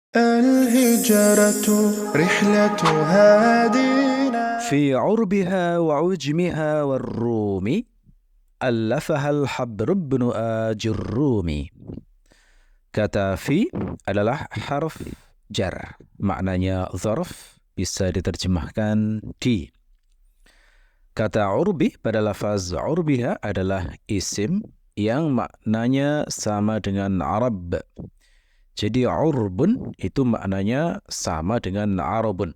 الهجرة رحلة هادينا في عربها وعجمها والروم ألفها الحبر بن الرومي. Kata fi adalah harf jar. Maknanya zarf, bisa diterjemahkan di. Kata urbi pada lafaz urbiha adalah isim yang maknanya sama dengan Arab. Jadi urbun itu maknanya sama dengan Arabun.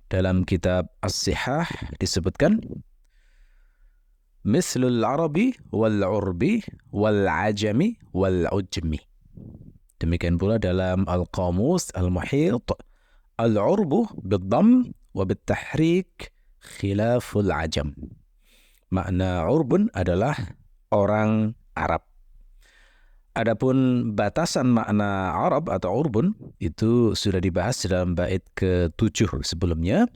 Dalam kitab As-Sihah disebutkan mislul arabi wal urbi wal ajami wal ujmi. Demikian pula dalam Al-Qamus Al-Muhit, al-urbu bid-dhamm wa bit-tahrik khilaful ajam. Makna urbun adalah orang Arab. Adapun batasan makna Arab atau urbun itu sudah dibahas dalam bait ke-7 sebelumnya.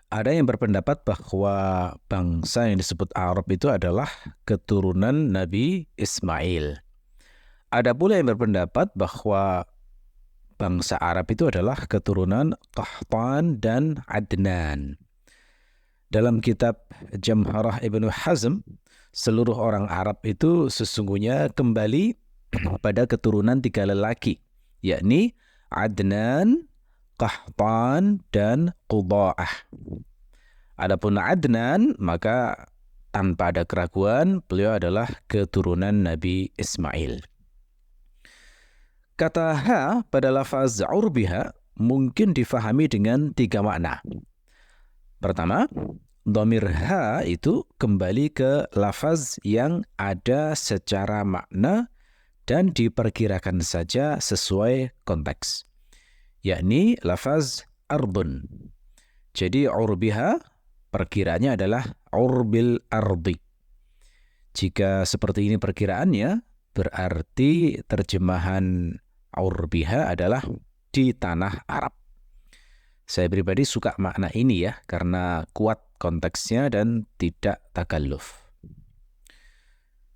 Ada yang berpendapat bahwa bangsa yang disebut Arab itu adalah keturunan Nabi Ismail. Ada pula yang berpendapat bahwa bangsa Arab itu adalah keturunan Qahtan dan Adnan. Dalam kitab Jamharah Ibnu Hazm, seluruh orang Arab itu sesungguhnya kembali pada keturunan 3 lelaki, yakni Adnan, Qahtan, dan Qudha'ah. Adapun Adnan, maka tanpa ada keraguan, beliau adalah keturunan Nabi Ismail. Kata ha pada lafaz urbiha mungkin difahami dengan 3 makna. Pertama, dhamir ha itu kembali ke lafaz yang ada secara makna dan diperkirakan saja sesuai konteks, yakni lafaz ardun. Jadi urbiha perkiraannya adalah urbil ardi. Jika seperti ini perkiraannya, berarti terjemahan urbiha adalah di tanah Arab. Saya pribadi suka makna ini ya, karena kuat konteksnya dan tidak takalluf.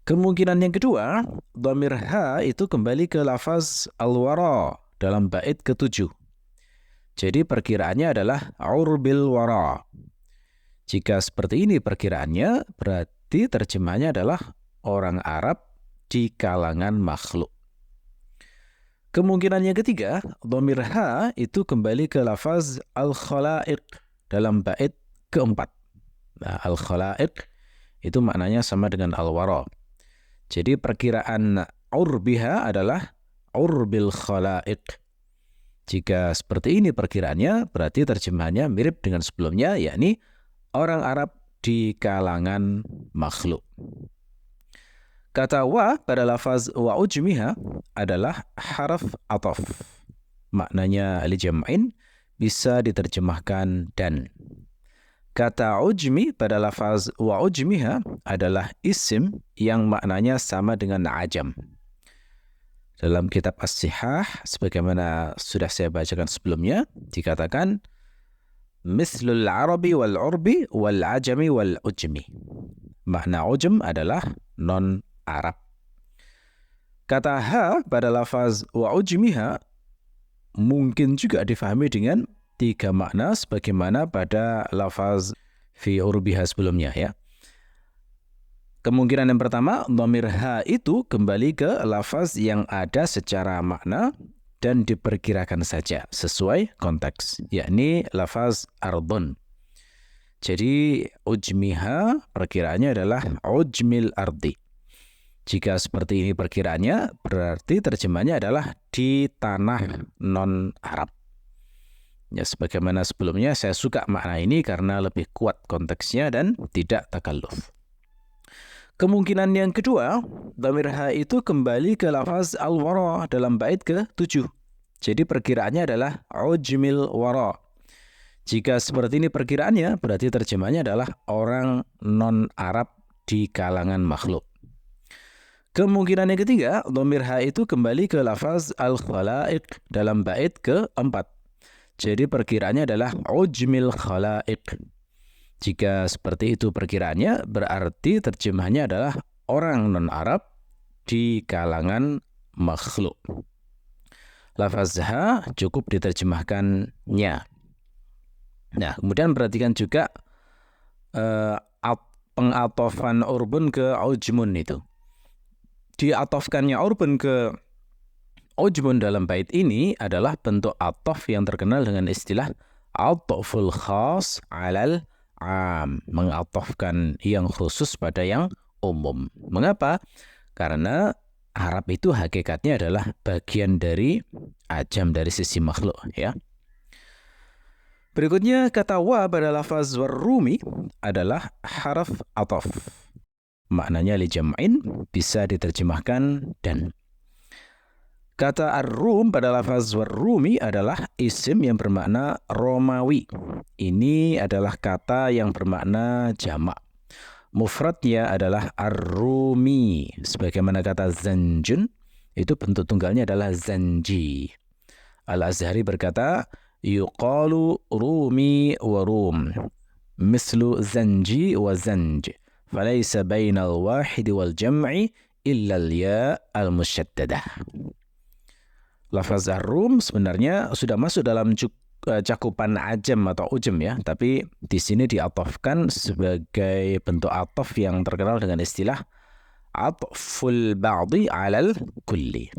Kemungkinan yang kedua, dhamir ha itu kembali ke lafaz al-wara dalam bait ke-7. Jadi perkiraannya adalah urbil wara. Jika seperti ini perkiraannya, berarti terjemahnya adalah orang Arab di kalangan makhluk. Kemungkinan yang ketiga, dhamir ha itu kembali ke lafaz al-khalaiq dalam bait ke-4. Nah, al-khalaiq itu maknanya sama dengan al-wara. Jadi perkiraan urbiha adalah urbil khalaiq. Jika seperti ini perkiraannya, berarti terjemahannya mirip dengan sebelumnya, yakni orang Arab di kalangan makhluk. Kata wa pada lafaz wa ujmiha adalah harf ataf. Maknanya li jam'in, bisa diterjemahkan dan. Kata ujmi pada lafaz wa ujmiha adalah isim yang maknanya sama dengan ajam. Dalam kitab As-Sihah, sebagaimana sudah saya bacakan sebelumnya, dikatakan mislul arabi wal urbi wal ajami wal ujmi. Makna ujm adalah non-Arab. Kata ha pada lafaz wa ujmiha mungkin juga difahami dengan 3 makna sebagaimana pada lafaz fi urbiha sebelumnya ya. Kemungkinan yang pertama, dhamir ha itu kembali ke lafaz yang ada secara makna dan diperkirakan saja sesuai konteks, yakni lafaz ardun. Jadi ujmiha perkiraannya adalah ujmil ardi. Jika seperti ini perkiraannya, berarti terjemahnya adalah di tanah non-Arab. Ya, sebagaimana sebelumnya, saya suka makna ini karena lebih kuat konteksnya dan tidak takalluf. Kemungkinan yang kedua, dhamir ha itu kembali ke lafaz al-wara dalam bait ke-7. Jadi perkiraannya adalah ujmil wara. Jika seperti ini perkiraannya, berarti terjemahnya adalah orang non-Arab di kalangan makhluk. Kemungkinan yang ketiga, dhamir ha itu kembali ke lafaz al-khalaiq dalam bait ke-4. Jadi perkiraannya adalah ujmil khalaiq. Jika seperti itu perkiraannya, berarti terjemahannya adalah orang non-Arab di kalangan makhluk. lafaz ha cukup diterjemahkan nya. Nah, kemudian perhatikan juga pengatofan urbun ke ujmun itu. Diatofkannya urbun ke ujmun dalam bait ini adalah bentuk atof yang terkenal dengan istilah atoful khas alal am, mengatofkan yang khusus pada yang umum. Mengapa? Karena Arab itu hakikatnya adalah bagian dari ajam, dari sisi makhluk, ya. Berikutnya kata wa pada lafaz warrumi adalah haraf atof. Maknanya li jam'in, bisa diterjemahkan dan. Kata ar-rum pada lafaz warrumi adalah isim yang bermakna Romawi. Ini adalah kata yang bermakna jamak. Mufradnya adalah ar-rumi. Sebagaimana kata zanjun, itu bentuk tunggalnya adalah zanji. Al-Azhari berkata, yuqalu rumi wa rum, mislu zanji wa zanj, falaysa bainal wahidi wal jam'i illa al-ya al-musyaddadah. Lafaz ar-rum sebenarnya sudah masuk dalam cakupan ajam atau ujem, ya, tapi di sini diatofkan sebagai bentuk atof yang terkenal dengan istilah atful ba'di 'alal kulli.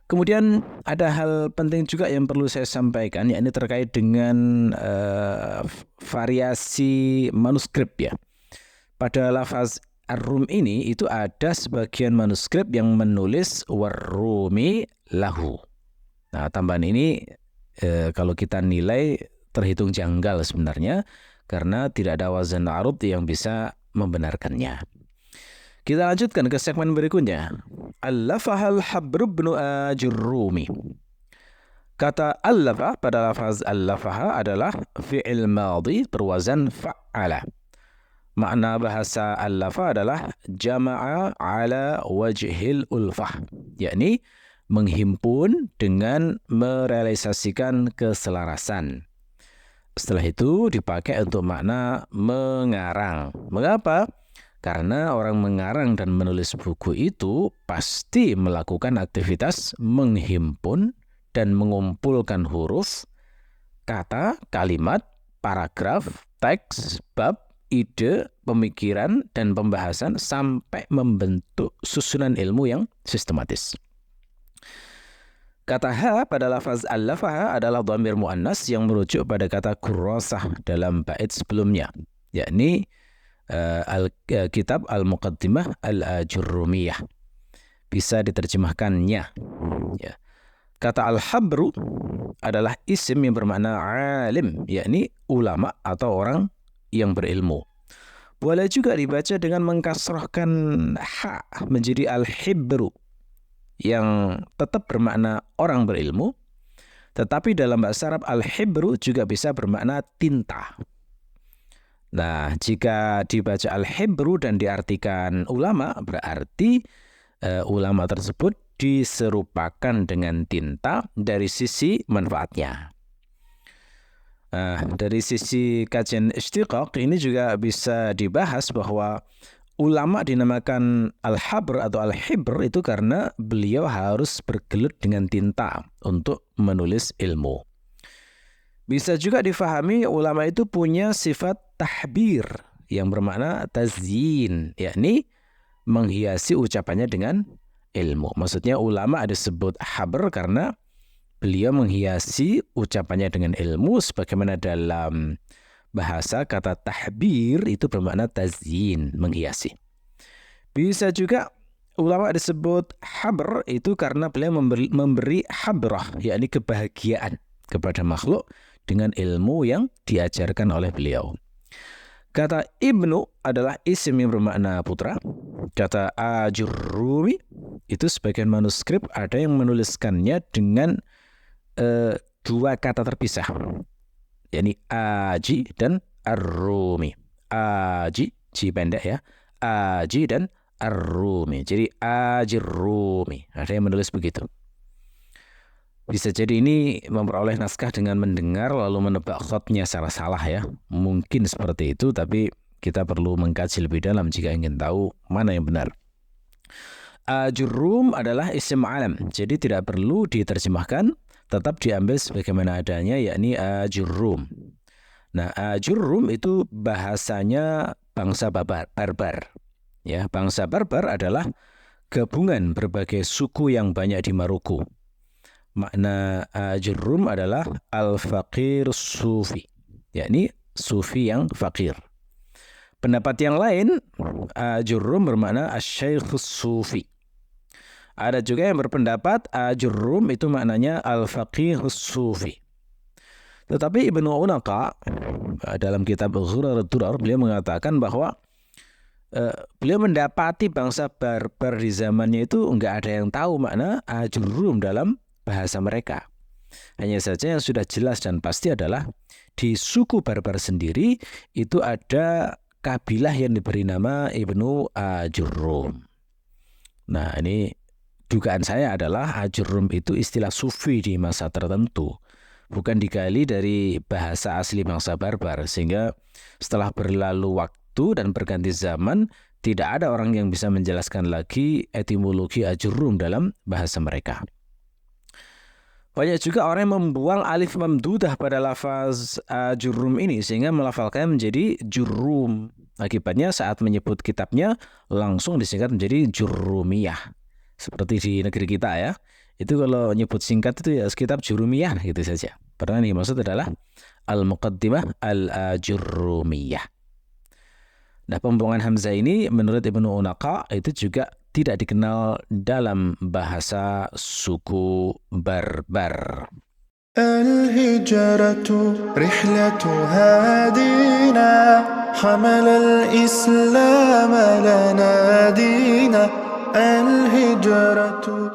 Kemudian ada hal penting juga yang perlu saya sampaikan, yakni terkait dengan variasi manuskrip, ya. Pada lafaz ar-rum ini itu ada sebagian manuskrip yang menulis warrumi lahu. Nah, tambahan ini kalau kita nilai terhitung janggal sebenarnya, karena tidak ada wazan arud yang bisa membenarkannya. Kita lanjutkan ke segmen berikutnya. Allafahal habru ibnu ajurrumi. Kata allafa pada lafaz allafaha adalah fi'il madhi berwazan fa'ala. Makna bahasa allafa adalah jama'a ala wajhil ulfah, yakni menghimpun dengan merealisasikan keselarasan. Setelah itu dipakai untuk makna mengarang. Mengapa? Karena orang mengarang dan menulis buku itu pasti melakukan aktivitas menghimpun dan mengumpulkan huruf, kata, kalimat, paragraf, teks, bab, ide, pemikiran, dan pembahasan sampai membentuk susunan ilmu yang sistematis. Kata ha pada lafaz allafaha adalah dhamir muannas yang merujuk pada kata kurrasah dalam bait sebelumnya, yakni kitab al-muqaddimah al-ajurrumiyah. Bisa diterjemahkannya, ya. Kata al-habru adalah isim yang bermakna alim, yakni ulama atau orang yang berilmu. Boleh juga dibaca dengan mengkasrahkan ha menjadi al-hibru, yang tetap bermakna orang berilmu, tetapi dalam bahasa Arab al-hibru juga bisa bermakna tinta. Nah, jika dibaca al-hibru dan diartikan ulama, berarti ulama tersebut diserupakan dengan tinta dari sisi manfaatnya. Dari sisi kajian istiqaq ini juga bisa dibahas bahwa ulama dinamakan al-habr atau al-hibr itu karena beliau harus bergelut dengan tinta untuk menulis ilmu. Bisa juga difahami ulama itu punya sifat tahbir yang bermakna tazyin, yakni menghiasi ucapannya dengan ilmu. Maksudnya ulama disebut habr karena beliau menghiasi ucapannya dengan ilmu, sebagaimana dalam bahasa kata tahbir itu bermakna tazyin, menghiasi. Bisa juga ulama disebut habr itu karena beliau memberi habrah, yakni kebahagiaan kepada makhluk dengan ilmu yang diajarkan oleh beliau. Kata ibnu adalah isim yang bermakna putra. Kata ajurrumi itu sebagian manuskrip ada yang menuliskannya dengan dua kata terpisah, yakni aji dan ar-rumi. Aji, ji pendek, ya. Aji dan ar-rumi. Jadi ajurrumi. Ada yang menulis begitu. Bisa jadi ini memperoleh naskah dengan mendengar lalu menebak khotnya secara salah, ya. Mungkin seperti itu, tapi kita perlu mengkaji lebih dalam jika ingin tahu mana yang benar. Ajurrum adalah isim alam, jadi tidak perlu diterjemahkan, tetap diambil sebagaimana adanya, yakni ajurrum. Nah, ajurrum itu bahasanya bangsa barbar. Ya, bangsa barbar adalah gabungan berbagai suku yang banyak di Maroko. Makna ajurrum adalah al-faqir sufi, yakni sufi yang fakir. Pendapat yang lain, ajurrum bermakna asy-syaikhus sufi. Ada juga yang berpendapat ajurrum itu maknanya al-faqihus sufi. Tetapi Ibnu Unaqa dalam kitab Ghurar ad-Durar beliau mengatakan bahwa beliau mendapati bangsa barbar di zamannya itu enggak ada yang tahu makna ajurrum dalam bahasa mereka. Hanya saja yang sudah jelas dan pasti adalah di suku barbar sendiri itu ada kabilah yang diberi nama Ibnu Ajurrum. Nah, ini dugaan saya adalah ajurrum itu istilah sufi di masa tertentu, bukan digali dari bahasa asli bangsa barbar, sehingga setelah berlalu waktu dan berganti zaman tidak ada orang yang bisa menjelaskan lagi etimologi ajurrum dalam bahasa mereka. Banyak juga orang yang membuang alif mamdudah pada lafaz ajurrum ini sehingga melafalkan menjadi jurrum. Akibatnya saat menyebut kitabnya langsung disingkat menjadi jurrumiyah. Seperti di negeri kita ya. Itu kalau nyebut singkat itu ya kitab jurrumiyah gitu saja. Padahal yang dimaksud adalah al-muqaddimah al-jurrumiyah. Nah, pembuangan hamzah ini menurut Ibnu Unaqa itu juga tidak dikenal dalam bahasa suku barbar. الهجرة رحلة هادينا حمل الإسلام لنا دينا الهجرة